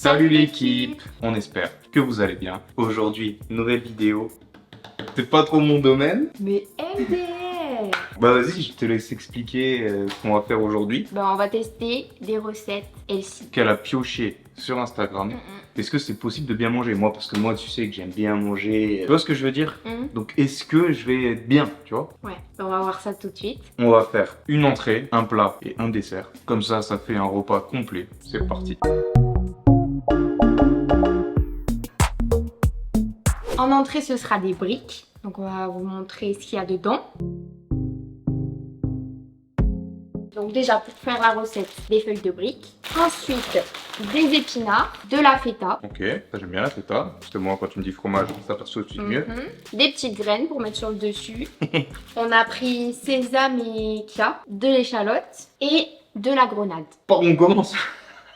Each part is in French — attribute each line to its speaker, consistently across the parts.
Speaker 1: Salut l'équipe, on espère que vous allez bien. Aujourd'hui, nouvelle vidéo. C'est pas trop mon domaine.
Speaker 2: Mais MDR.
Speaker 1: Bah vas-y, je te laisse expliquer ce qu'on va faire aujourd'hui.
Speaker 2: On va tester des recettes healthy.
Speaker 1: Qu'elle a pioché sur Instagram. Est-ce que c'est possible de bien manger? Moi, parce que moi, tu sais que j'aime bien manger. Tu vois ce que je veux dire? Donc, est-ce que je vais être bien, tu vois?
Speaker 2: Ouais, on va voir ça tout de suite.
Speaker 1: On va faire une entrée, un plat et un dessert. Comme ça fait un repas complet. C'est parti.
Speaker 2: En entrée, ce sera des briques. Donc, on va vous montrer ce qu'il y a dedans. Donc déjà, pour faire la recette, des feuilles de briques. Ensuite, des épinards, de la feta.
Speaker 1: Ok, ça j'aime bien la feta. Parce que moi, quand tu me dis fromage, ça passe tout de suite mieux.
Speaker 2: Des petites graines pour mettre sur le dessus. On a pris sésame et chia, de l'échalote et de la grenade.
Speaker 1: Bon, on commence.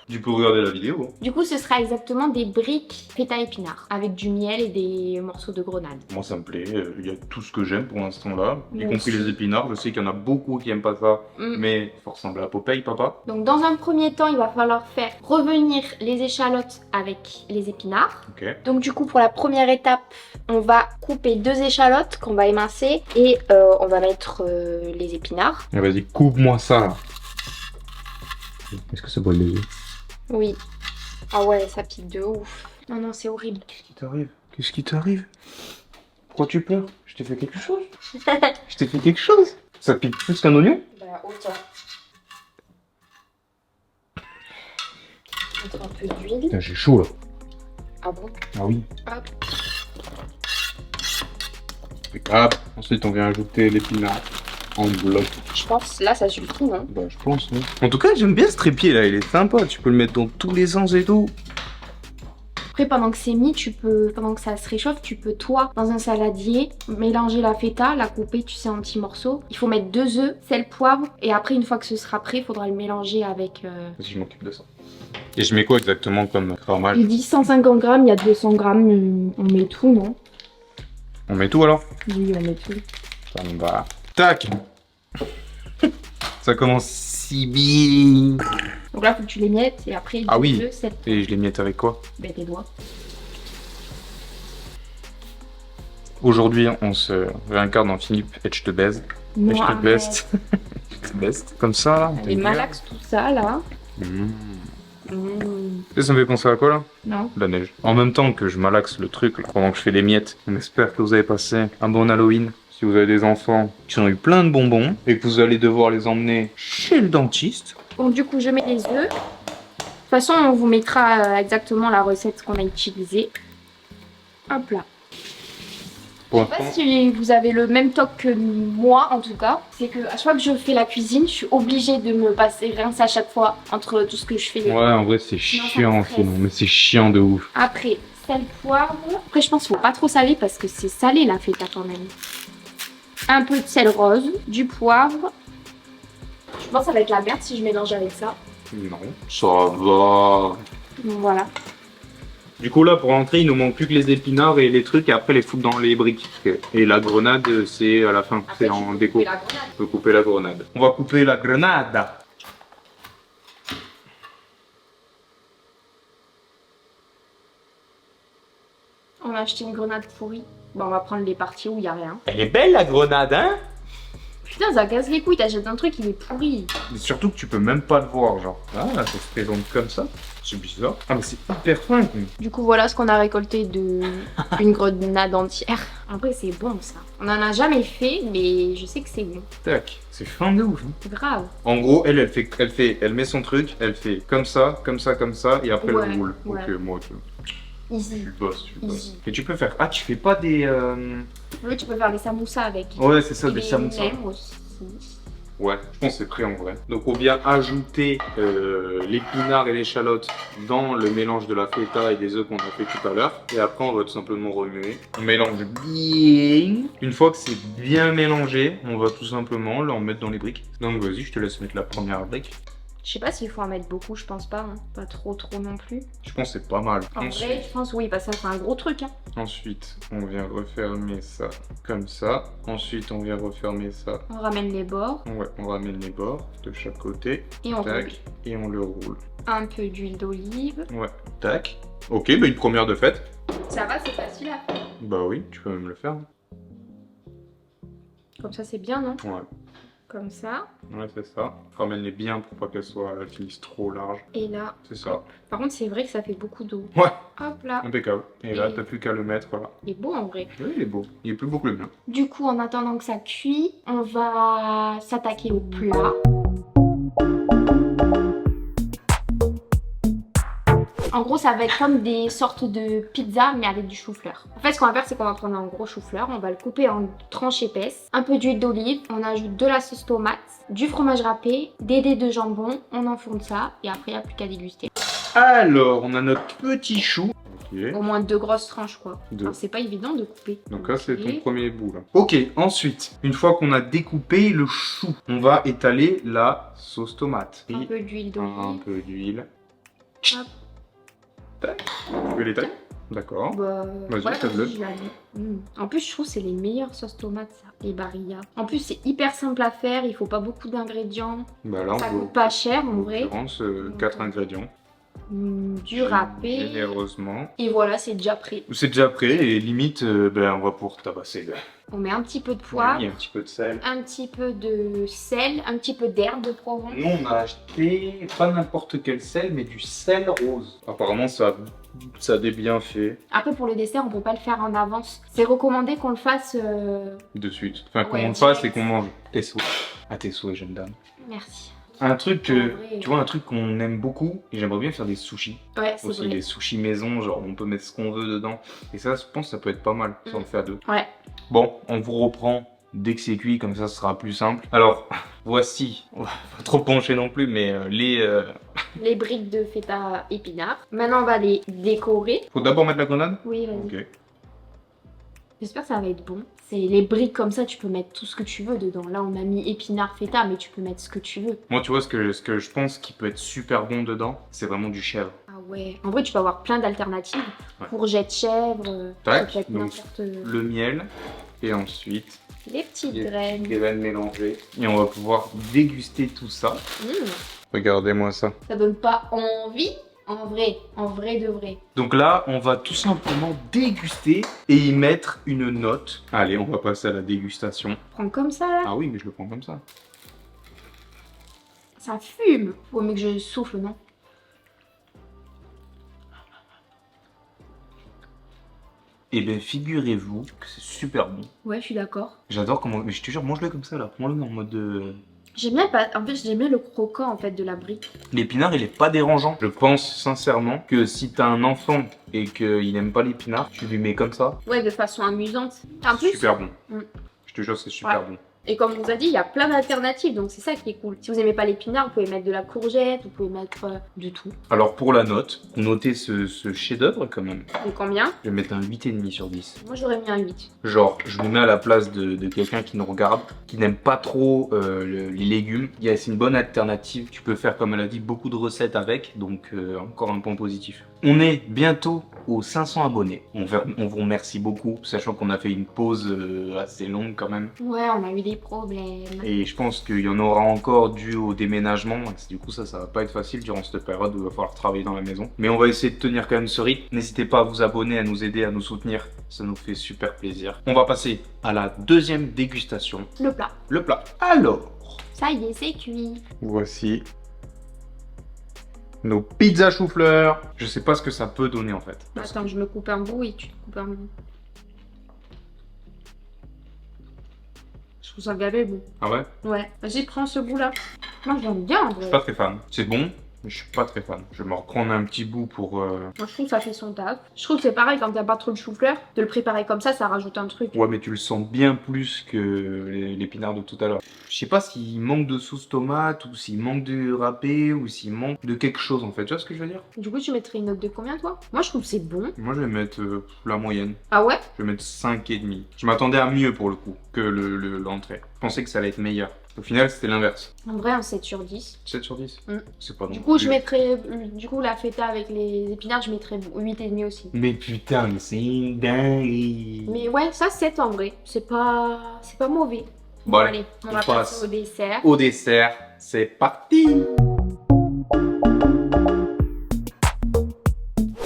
Speaker 1: Tu peux regarder la vidéo.
Speaker 2: Du coup, ce sera exactement des briques feta épinards avec du miel et des morceaux de grenade.
Speaker 1: Moi, ça me plaît. Il y a tout ce que j'aime pour l'instant là, y
Speaker 2: Moi
Speaker 1: compris
Speaker 2: aussi.
Speaker 1: les épinards. Je sais qu'il y en a beaucoup qui aiment pas ça, mais faut ressembler à Popeye, papa.
Speaker 2: Donc, dans un premier temps, il va falloir faire revenir les échalotes avec les épinards.
Speaker 1: Ok.
Speaker 2: Donc, du coup, pour la première étape, on va couper 2 échalotes qu'on va émincer et on va mettre les épinards.
Speaker 1: Et vas-y, coupe-moi ça là. Est-ce que ça brûle les yeux?
Speaker 2: Oui. Ah ouais, ça pique de ouf. Non, non, c'est horrible.
Speaker 1: Qu'est-ce qui t'arrive? Qu'est-ce qui t'arrive? Pourquoi tu pleures? Je t'ai fait quelque chose? Je t'ai fait quelque chose? Ça pique plus qu'un oignon?
Speaker 2: Bah, autant. Mettre un peu d'huile.
Speaker 1: Putain, j'ai chaud là.
Speaker 2: Ah bon?
Speaker 1: Ah oui.
Speaker 2: Hop.
Speaker 1: Impeccable. Ensuite, on vient ajouter l'épinard en bloc.
Speaker 2: Je pense, là, ça suffit, non?
Speaker 1: Bah, je pense, oui. En tout cas, j'aime bien ce trépied là, il est sympa. Tu peux le mettre dans tous les sens et tout.
Speaker 2: Après, pendant que c'est mis, pendant que ça se réchauffe, tu peux, toi, dans un saladier, mélanger la feta, la couper, tu sais, en petits morceaux. Il faut mettre 2 œufs, sel, poivre, et après, une fois que ce sera prêt, il faudra le mélanger avec...
Speaker 1: Vas-y, je m'occupe de ça. Et je mets quoi exactement comme fromage?
Speaker 2: Il dit 150 grammes, il y a 200 grammes, on met tout, non?
Speaker 1: On met tout alors?
Speaker 2: Oui, on met tout.
Speaker 1: Ça me va. Tac. Ça commence si bien.
Speaker 2: Donc là, faut que tu les miettes, et après,
Speaker 1: Ah
Speaker 2: 2
Speaker 1: oui.
Speaker 2: œufs, sel,
Speaker 1: Et je les miette avec quoi?
Speaker 2: ben, tes doigts.
Speaker 1: Aujourd'hui, on se réincarne en Philippe et je te baise.
Speaker 2: Non,
Speaker 1: Et je te
Speaker 2: arrête.
Speaker 1: beste. Je te beste. Comme ça là.
Speaker 2: Allez, malaxe tout ça, là.
Speaker 1: Mmh.
Speaker 2: Mmh.
Speaker 1: Tu sais, ça me fait penser à quoi là?
Speaker 2: Non.
Speaker 1: La neige. En même temps que je malaxe le truc là, pendant que je fais des miettes, on espère que vous avez passé un bon Halloween. Si vous avez des enfants qui ont eu plein de bonbons et que vous allez devoir les emmener chez le dentiste.
Speaker 2: Bon, du coup, je mets les œufs. De toute façon, on vous mettra exactement la recette qu'on a utilisée. Hop là.
Speaker 1: Pour
Speaker 2: Je sais pas
Speaker 1: l'instant,
Speaker 2: si vous avez le même toc que moi, en tout cas. C'est que à chaque fois que je fais la cuisine, je suis obligée de me passer rince à chaque fois entre tout ce que je fais.
Speaker 1: ouais, en vrai, c'est chiant
Speaker 2: stresse.
Speaker 1: sinon, mais c'est chiant de ouf.
Speaker 2: Après, sel, poivre. Après, je pense qu'il faut pas trop saler parce que c'est salé la feta quand même. Un peu de sel rose, du poivre. Je pense que ça va être la merde si je mélange avec ça.
Speaker 1: Non, ça va.
Speaker 2: Donc voilà.
Speaker 1: Du coup, là, pour l'entrée, il nous manque plus que les épinards et les trucs, et après les foutre dans les briques. Et la grenade, c'est à la fin,
Speaker 2: Après,
Speaker 1: c'est
Speaker 2: tu
Speaker 1: en
Speaker 2: peux
Speaker 1: déco.
Speaker 2: couper la grenade.
Speaker 1: On peut couper la grenade. On va couper la grenade.
Speaker 2: On a acheté une grenade pourrie. Bon, on va prendre les parties où il n'y a rien.
Speaker 1: Elle est belle la grenade, hein?
Speaker 2: Putain, ça casse les couilles, t'achètes un truc, il est pourri.
Speaker 1: Mais surtout que tu peux même pas le voir, genre. Ah, ça se présente comme ça. C'est bizarre. Ah, mais c'est hyper fin.
Speaker 2: Du coup, voilà ce qu'on a récolté de une grenade entière. Après, c'est bon ça. On en a jamais fait, mais je sais que c'est bon.
Speaker 1: Tac, c'est fin de ouf. Hein.
Speaker 2: C'est grave.
Speaker 1: En gros, elle met son truc, elle fait comme ça, comme ça, comme ça, et après
Speaker 2: Ouais,
Speaker 1: elle roule.
Speaker 2: ouais.
Speaker 1: Donc moi, tu
Speaker 2: Easy.
Speaker 1: bosses.
Speaker 2: Easy.
Speaker 1: Et tu peux faire. Ah, tu fais pas des.
Speaker 2: Oui, tu peux faire les samoussas avec.
Speaker 1: Ouais, c'est ça,
Speaker 2: Et
Speaker 1: des
Speaker 2: les
Speaker 1: samoussas.
Speaker 2: nems aussi.
Speaker 1: Ouais, je pense que c'est prêt en vrai. Donc on vient ajouter l'épinard et l'échalote dans le mélange de la feta et des œufs qu'on a fait tout à l'heure. Et après on va tout simplement remuer. On mélange bien. Une fois que c'est bien mélangé, on va tout simplement l'en mettre dans les briques. Donc vas-y, je te laisse mettre la première brique.
Speaker 2: Je sais pas s'il faut en mettre beaucoup, je pense pas. Hein. Pas trop non plus.
Speaker 1: Je pense que c'est pas mal.
Speaker 2: En vrai, je pense oui, parce que ça fait un gros truc. Hein.
Speaker 1: Ensuite, on vient refermer ça comme ça. Ensuite, on vient refermer ça.
Speaker 2: On ramène les bords.
Speaker 1: Ouais, on ramène les bords de chaque côté.
Speaker 2: Et on
Speaker 1: Tac.
Speaker 2: roule.
Speaker 1: Et on le roule.
Speaker 2: Un peu d'huile d'olive.
Speaker 1: Ouais, tac. Ok, bah une première de fête.
Speaker 2: Ça va, c'est facile à faire.
Speaker 1: Bah oui, tu peux même le faire.
Speaker 2: Comme ça, c'est bien, non?
Speaker 1: Ouais,
Speaker 2: Comme ça.
Speaker 1: ouais c'est ça. Ramène-les bien pour pas qu'elles finissent trop larges.
Speaker 2: Et là.
Speaker 1: C'est ça.
Speaker 2: Par contre, c'est vrai que ça fait beaucoup d'eau.
Speaker 1: Ouais,
Speaker 2: Hop là.
Speaker 1: impeccable. Et là,
Speaker 2: Et-
Speaker 1: t'as plus qu'à le mettre là.
Speaker 2: Il est beau en vrai.
Speaker 1: Oui, il est beau. Il est plus beau que le mien.
Speaker 2: Du coup, en attendant que ça cuit, on va s'attaquer au plat. En gros, ça va être comme des sortes de pizzas, mais avec du chou-fleur. En fait, ce qu'on va faire, c'est qu'on va prendre un gros chou-fleur, on va le couper en tranches épaisses, un peu d'huile d'olive, on ajoute de la sauce tomate, du fromage râpé, des dés de jambon, on enfourne ça, et après, il n'y a plus qu'à déguster.
Speaker 1: Alors, on a notre petit chou. Ok.
Speaker 2: Au moins 2 grosses tranches, quoi.
Speaker 1: Deux.
Speaker 2: Alors, c'est pas évident de couper.
Speaker 1: Donc là, c'est
Speaker 2: Ok.
Speaker 1: ton premier bout là. Ok, ensuite, une fois qu'on a découpé le chou, on va étaler la sauce tomate.
Speaker 2: Un
Speaker 1: Et
Speaker 2: peu d'huile
Speaker 1: un
Speaker 2: d'olive.
Speaker 1: peu d'huile.
Speaker 2: Hop.
Speaker 1: Tac. Tu veux l'étaler? D'accord.
Speaker 2: Bah,
Speaker 1: Vas-y,
Speaker 2: ouais,
Speaker 1: fais-le.
Speaker 2: je la mets. En plus, je trouve que c'est les meilleures sauces tomates, ça, les Barilla. En plus, c'est hyper simple à faire, il faut pas beaucoup d'ingrédients.
Speaker 1: Bah là,
Speaker 2: Ça
Speaker 1: on
Speaker 2: coûte pas cher, en
Speaker 1: en
Speaker 2: vrai.
Speaker 1: l'occurrence 4 ingrédients.
Speaker 2: Du râpé.
Speaker 1: Généreusement.
Speaker 2: Et voilà, c'est déjà prêt.
Speaker 1: C'est déjà prêt et limite, ben, on va pour tabasser.
Speaker 2: On met un petit peu de poivre,
Speaker 1: Oui, un petit peu de sel.
Speaker 2: un petit peu de sel, un petit peu d'herbe de Provence.
Speaker 1: Nous, on a acheté pas n'importe quel sel, mais du sel rose. Apparemment, ça a des bienfaits.
Speaker 2: Après, pour le dessert, on peut pas le faire en avance. C'est recommandé qu'on le fasse...
Speaker 1: De suite. Enfin, qu'on
Speaker 2: Ouais,
Speaker 1: le fasse et
Speaker 2: direct.
Speaker 1: qu'on mange. Tes souhaits. À tes souhaits, jeune dame.
Speaker 2: Merci.
Speaker 1: Un truc,
Speaker 2: En vrai.
Speaker 1: tu vois, un truc qu'on aime beaucoup, et j'aimerais bien faire des sushis.
Speaker 2: Ouais, c'est
Speaker 1: Aussi
Speaker 2: vrai.
Speaker 1: des sushis maison, genre on peut mettre ce qu'on veut dedans. Et ça, je pense que ça peut être pas mal, si on le fait à deux.
Speaker 2: Ouais.
Speaker 1: Bon, on vous reprend dès que c'est cuit, comme ça ce sera plus simple. Alors, voici, on va pas trop pencher non plus, mais
Speaker 2: Les briques de feta épinards. Maintenant, on va les décorer.
Speaker 1: Faut d'abord mettre la grenade.
Speaker 2: Oui, vas-y.
Speaker 1: Ok.
Speaker 2: J'espère que ça va être bon. C'est les briques comme ça, tu peux mettre tout ce que tu veux dedans. Là, on a mis épinards feta, mais tu peux mettre ce que tu veux.
Speaker 1: Moi, tu vois, ce que je pense qui peut être super bon dedans, c'est vraiment du chèvre.
Speaker 2: Ah ouais. En vrai, tu peux avoir plein d'alternatives.
Speaker 1: Ouais.
Speaker 2: Courgettes, chèvre, ça
Speaker 1: Tac,
Speaker 2: peut être
Speaker 1: donc
Speaker 2: n'importe...
Speaker 1: le miel, et ensuite
Speaker 2: Les petites
Speaker 1: les
Speaker 2: graines.
Speaker 1: graines mélangées. Et on va pouvoir déguster tout ça.
Speaker 2: Mmh.
Speaker 1: Regardez-moi ça.
Speaker 2: Ça donne pas envie. En vrai de vrai.
Speaker 1: Donc là, on va tout simplement déguster et y mettre une note. Allez, on va passer à la dégustation.
Speaker 2: Prends comme ça là.
Speaker 1: Ah oui, mais je le prends comme ça.
Speaker 2: Ça fume. Faut mieux que je souffle, non?
Speaker 1: Eh bien, figurez-vous que c'est super bon.
Speaker 2: Ouais, je suis d'accord.
Speaker 1: J'adore comment... Mais je te jure, mange-le comme ça, là. Prends-le en mode...
Speaker 2: J'aime bien pas. En fait, j'aime bien le croquant en fait de la brique.
Speaker 1: L'épinard, il est pas dérangeant. Je pense sincèrement que si t'as un enfant et qu'il n'aime pas l'épinard, tu lui mets comme ça.
Speaker 2: Ouais, de façon amusante. En plus,
Speaker 1: Super bon.
Speaker 2: Mm.
Speaker 1: Je te jure, c'est super
Speaker 2: Ouais.
Speaker 1: bon.
Speaker 2: et comme on vous a dit, il y a plein d'alternatives, donc c'est ça qui est cool. Si vous aimez pas l'épinard, vous pouvez mettre de la courgette, vous pouvez mettre de tout.
Speaker 1: Alors, pour la note, notez ce chef-d'œuvre quand même.
Speaker 2: Et combien?
Speaker 1: Je vais mettre un 8,5 sur 10.
Speaker 2: Moi, j'aurais mis un 8.
Speaker 1: Genre, je me mets à la place de quelqu'un qui nous regarde, qui n'aime pas trop les légumes. C'est une bonne alternative. Tu peux faire, comme elle a dit, beaucoup de recettes avec. Donc, encore un point positif. On est bientôt aux 500 abonnés. On vous remercie beaucoup, sachant qu'on a fait une pause assez longue quand même.
Speaker 2: Ouais, on a eu des problèmes.
Speaker 1: Et je pense qu'il y en aura encore dû au déménagement. Du coup, ça va pas être facile durant cette période où il va falloir travailler dans la maison. Mais on va essayer de tenir quand même ce rythme. N'hésitez pas à vous abonner, à nous aider, à nous soutenir. Ça nous fait super plaisir. On va passer à la deuxième dégustation.
Speaker 2: Le plat.
Speaker 1: Le plat. Alors,
Speaker 2: Ça y est, c'est cuit.
Speaker 1: voici nos pizzas chou-fleur. Je sais pas ce que ça peut donner en fait.
Speaker 2: Attends, je me coupe un bout et tu te coupes un bout. Je trouve ça gavé bon.
Speaker 1: Ah ouais?
Speaker 2: Ouais. Vas-y, prends ce bout là. Moi, j'aime bien en
Speaker 1: Je
Speaker 2: vrai.
Speaker 1: suis pas très fan. C'est bon, mais je suis pas très fan. Je vais me reprendre un petit bout pour...
Speaker 2: Moi, je trouve que ça fait son taf. Je trouve que c'est pareil quand t'as pas trop de chou-fleur. De le préparer comme ça rajoute un truc.
Speaker 1: Ouais, mais tu le sens bien plus que l'épinard de tout à l'heure. Je sais pas s'il manque de sauce tomate, ou s'il manque de râpé, ou s'il manque de quelque chose en fait. Tu vois ce que je veux dire?
Speaker 2: Du coup, tu mettrais une note de combien toi? Moi, je trouve que c'est bon.
Speaker 1: Moi, je vais mettre la moyenne.
Speaker 2: Ah ouais?
Speaker 1: Je vais mettre 5,5. Je m'attendais à mieux pour le coup que l'entrée. Je pensais que ça allait être meilleur. Au final, c'était l'inverse.
Speaker 2: En vrai, un 7 sur 10.
Speaker 1: 7 sur 10
Speaker 2: Mm.
Speaker 1: C'est pas non
Speaker 2: Du coup,
Speaker 1: plus.
Speaker 2: je mettrais. Du coup, la feta avec les épinards, je mettrais 8,5 aussi.
Speaker 1: Mais putain, mais c'est une dinguerie.
Speaker 2: Mais ouais, ça 7 en vrai. C'est pas mauvais.
Speaker 1: Bon, allez,
Speaker 2: allez, on
Speaker 1: on
Speaker 2: va
Speaker 1: passe
Speaker 2: passer au dessert.
Speaker 1: Au dessert, c'est parti.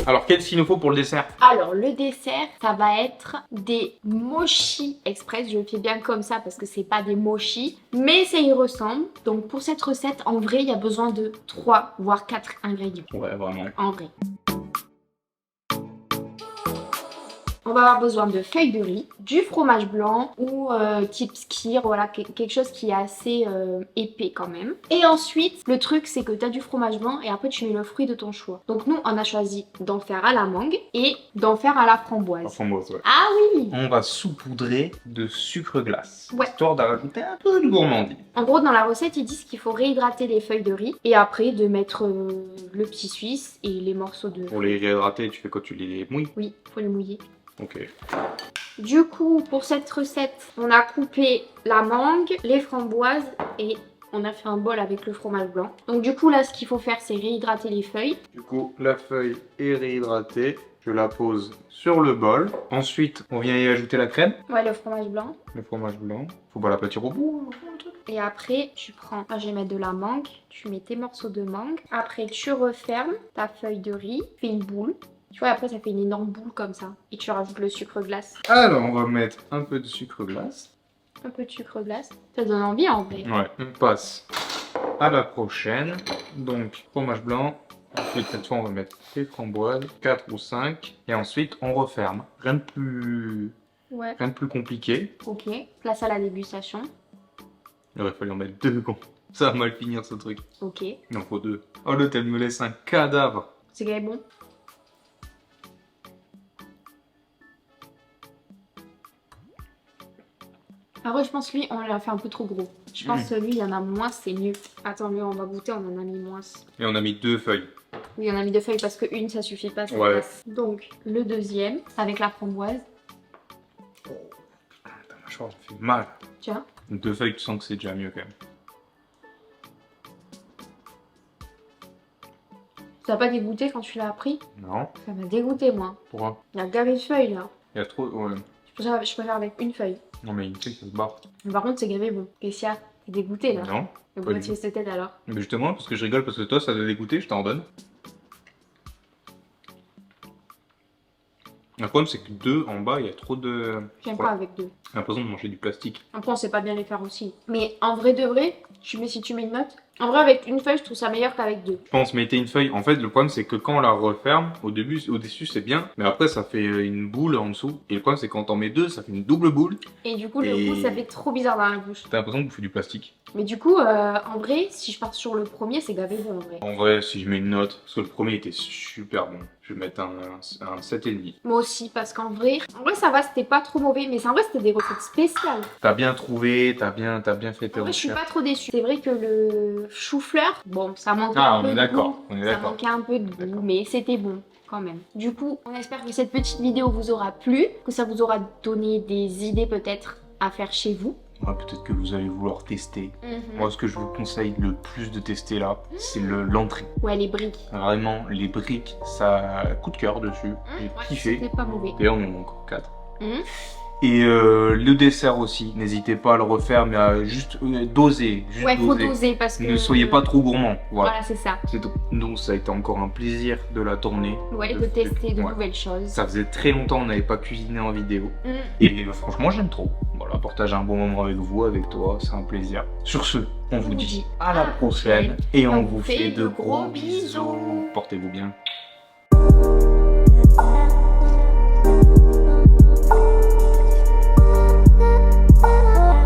Speaker 1: Alors, qu'est-ce qu'il nous faut pour le dessert?
Speaker 2: Alors, le dessert, ça va être des mochi express. Je le fais bien comme ça parce que c'est pas des mochi, mais ça y ressemble. Donc, pour cette recette, en vrai, il y a besoin de 3 voire 4 ingrédients.
Speaker 1: Ouais, vraiment.
Speaker 2: En vrai. On va avoir besoin de feuilles de riz, du fromage blanc ou type skyr, voilà, quelque chose qui est assez épais quand même. Et ensuite, le truc c'est que tu as du fromage blanc et après tu mets le fruit de ton choix. Donc nous, on a choisi d'en faire à la mangue et d'en faire à la framboise.
Speaker 1: La framboise, ouais.
Speaker 2: Ah oui!
Speaker 1: On va saupoudrer de sucre glace,
Speaker 2: Ouais.
Speaker 1: histoire d'ajouter un peu de gourmandise.
Speaker 2: En gros, dans la recette, ils disent qu'il faut réhydrater les feuilles de riz et après de mettre le petit suisse et les morceaux de...
Speaker 1: Pour les réhydrater, tu fais quoi? Tu les mouilles?
Speaker 2: Oui, faut les mouiller.
Speaker 1: Ok.
Speaker 2: Du coup, pour cette recette, on a coupé la mangue, les framboises et on a fait un bol avec le fromage blanc. Donc du coup, là, ce qu'il faut faire, c'est réhydrater les feuilles.
Speaker 1: Du coup, la feuille est réhydratée. Je la pose sur le bol. Ensuite, on vient y ajouter la crème,
Speaker 2: Ouais, le fromage blanc.
Speaker 1: le fromage blanc. Faut pas l'aplatir au bout.
Speaker 2: Et après, tu prends... Là, je vais mettre de la mangue. Tu mets tes morceaux de mangue. Après, tu refermes ta feuille de riz. Fais une boule. Tu vois, après, ça fait une énorme boule comme ça. Et tu rajoutes le sucre glace.
Speaker 1: Alors, on va mettre un peu de sucre glace.
Speaker 2: Un peu de sucre glace. Ça donne envie en vrai.
Speaker 1: Ouais. On passe à la prochaine. Donc, fromage blanc. Ensuite, cette fois, on va mettre les framboises, 4 ou 5. Et ensuite, on referme. Rien de
Speaker 2: Ouais.
Speaker 1: compliqué.
Speaker 2: Ok. Place à la dégustation.
Speaker 1: Il aurait fallu en mettre 2. Ça va mal finir ce truc.
Speaker 2: Ok.
Speaker 1: Il en faut 2. Oh, l'autre, elle me laisse un cadavre.
Speaker 2: C'est quand même bon. Ah ouais, je pense lui, on l'a fait un peu trop gros. Je pense que lui, il y en a moins, c'est mieux. Attends, lui, on va goûter, on en a mis moins.
Speaker 1: Et on a mis 2 feuilles.
Speaker 2: Oui, on a mis 2 feuilles parce que une, ça suffit pas. Ça
Speaker 1: Ouais.
Speaker 2: passe. Donc, le deuxième, avec la framboise.
Speaker 1: Putain, ta mâchoire, ça fait mal.
Speaker 2: Tiens.
Speaker 1: 2 feuilles, tu sens que c'est déjà mieux quand même.
Speaker 2: Ça t'a pas dégoûté quand tu l'as appris?
Speaker 1: Non.
Speaker 2: Ça m'a dégoûté, moi.
Speaker 1: Pourquoi?
Speaker 2: Il y a gavé de feuilles, là.
Speaker 1: Il y a trop. Ouais.
Speaker 2: Je préfère avec une feuille.
Speaker 1: Non, mais une feuille, ça se barre.
Speaker 2: Mais par contre, c'est gavé bon. Qu'est-ce qu'il y a? T'es dégoûté, là.
Speaker 1: Non.
Speaker 2: Et
Speaker 1: pas
Speaker 2: pourquoi
Speaker 1: du
Speaker 2: tu fais cette tête, alors?
Speaker 1: Mais justement, parce que je rigole, parce que toi, ça doit dégoûter, je t'en donne. Le problème, c'est que 2 en bas, il y a trop de.
Speaker 2: J'aime pas avec 2.
Speaker 1: J'ai l'impression de manger du plastique.
Speaker 2: Après, on sait pas bien les faire aussi. Mais en vrai de vrai, si tu mets une note, en vrai, avec une feuille, je trouve ça meilleur qu'avec 2.
Speaker 1: Je pense, mettez une feuille. En fait, le problème, c'est que quand on la referme, au-dessus, c'est bien. Mais après, ça fait une boule en dessous. Et le problème, c'est quand t'en mets 2, ça fait une double boule.
Speaker 2: Et du coup, le
Speaker 1: Et-
Speaker 2: goût, ça fait trop bizarre dans la bouche.
Speaker 1: T'as l'impression que vous faites du plastique.
Speaker 2: Mais du coup, en vrai, si je pars sur le premier, c'est gavé bon en vrai.
Speaker 1: En vrai, si je mets une note, parce que le premier était super bon, je vais mettre un 7,5.
Speaker 2: Moi aussi, parce qu'en vrai, ça va, c'était pas trop mauvais. Mais en vrai, c'était des recettes spéciales.
Speaker 1: T'as bien trouvé, t'as bien fait tes
Speaker 2: En vrai, je suis
Speaker 1: recherches.
Speaker 2: pas trop déçue. C'est vrai que le chou-fleur, bon, ça manquait
Speaker 1: Ah,
Speaker 2: un
Speaker 1: on
Speaker 2: peu
Speaker 1: est
Speaker 2: de
Speaker 1: d'accord,
Speaker 2: goût.
Speaker 1: on est
Speaker 2: Ça
Speaker 1: d'accord.
Speaker 2: manquait un peu de goût,
Speaker 1: D'accord.
Speaker 2: mais c'était bon quand même. Du coup, on espère que cette petite vidéo vous aura plu, que ça vous aura donné des idées peut-être à faire chez vous.
Speaker 1: Ouais, peut-être que vous allez vouloir tester. Moi, ce que je vous conseille le plus de tester là, c'est l'entrée.
Speaker 2: Ouais, les briques.
Speaker 1: Vraiment, les briques, ça coup de cœur dessus. J'ai
Speaker 2: Ouais,
Speaker 1: kiffé.
Speaker 2: c'était pas mauvais.
Speaker 1: D'ailleurs, on en a encore 4.
Speaker 2: Mhm.
Speaker 1: Et le dessert aussi, n'hésitez pas à le refaire, mais à juste doser. Juste
Speaker 2: Ouais, faut
Speaker 1: doser.
Speaker 2: doser parce que...
Speaker 1: Ne soyez pas trop gourmand. Voilà.
Speaker 2: Voilà, c'est ça.
Speaker 1: C'est tout. Donc, ça a été encore un plaisir de la tourner.
Speaker 2: Ouais, de tester de
Speaker 1: Ouais.
Speaker 2: nouvelles choses.
Speaker 1: Ça faisait très longtemps qu'on n'avait pas cuisiné en vidéo.
Speaker 2: Mhm.
Speaker 1: Et franchement, j'aime trop. Voilà, partager un bon moment avec vous, avec toi, c'est un plaisir. Sur ce, on vous dit à la prochaine et on vous fait de gros bisous. Portez-vous bien.